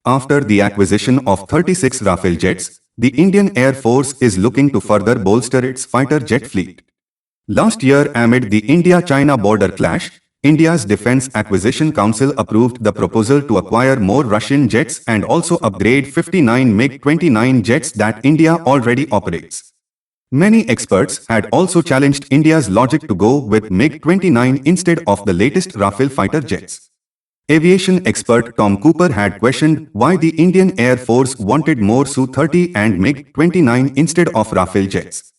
After the acquisition of 36 Rafale jets, the Indian Air Force is looking to further bolster its fighter jet fleet. Last year, amid the India-China border clash, India's Defense Acquisition Council approved the proposal to acquire more Russian jets and also upgrade 59 MiG-29 jets that India already operates. Many experts had also challenged India's logic to go with MiG-29 instead of the latest Rafale fighter jets. Aviation expert Tom Cooper had questioned why the Indian Air Force wanted more Su-30 and MiG-29 instead of Rafale jets.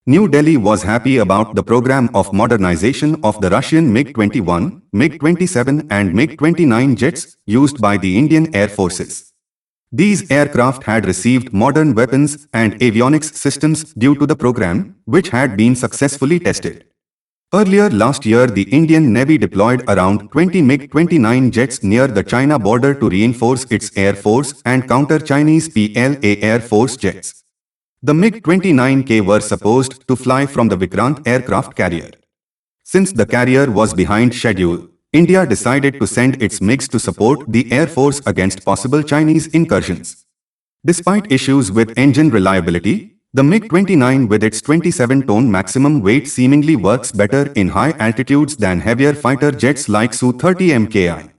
New Delhi was happy about the program of modernization of the Russian MiG-21, MiG-27 and MiG-29 jets used by the Indian Air Forces. These aircraft had received modern weapons and avionics systems due to the program, which had been successfully tested. Earlier last year, the Indian Navy deployed around 20 MiG-29 jets near the China border to reinforce its air force and counter Chinese PLA Air Force jets. The MiG-29K were supposed to fly from the Vikrant aircraft carrier. Since the carrier was behind schedule, India decided to send its MiGs to support the Air Force against possible Chinese incursions. Despite issues with engine reliability, the MiG-29 with its 27-ton maximum weight seemingly works better in high altitudes than heavier fighter jets like Su-30 MKI.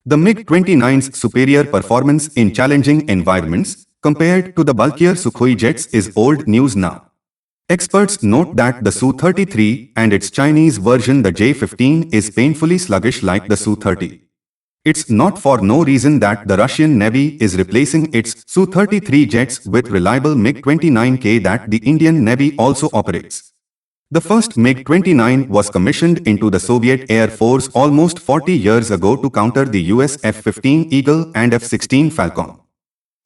The MiG-29's superior performance in challenging environments, compared to the bulkier Sukhoi jets, is old news now. Experts note that the Su-33 and its Chinese version the J-15 is painfully sluggish like the Su-30. It's not for no reason that the Russian Navy is replacing its Su-33 jets with reliable MiG-29K that the Indian Navy also operates. The first MiG-29 was commissioned into the Soviet Air Force almost 40 years ago to counter the US F-15 Eagle and F-16 Falcon.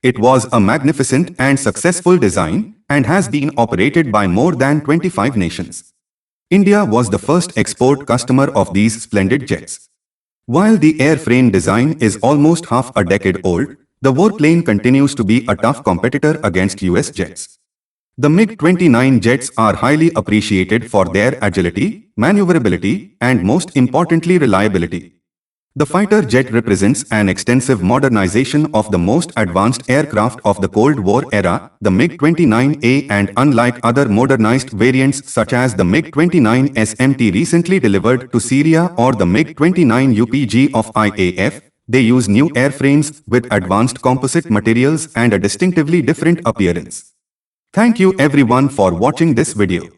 It was a magnificent and successful design and has been operated by more than 25 nations. India was the first export customer of these splendid jets. While the airframe design is almost half a decade old, the warplane continues to be a tough competitor against US jets. The MiG-29 jets are highly appreciated for their agility, maneuverability, and most importantly reliability. The fighter jet represents an extensive modernization of the most advanced aircraft of the Cold War era, the MiG-29A, and unlike other modernized variants such as the MiG-29 SMT recently delivered to Syria or the MiG-29 UPG of IAF, they use new airframes with advanced composite materials and a distinctively different appearance. Thank you everyone for watching this video.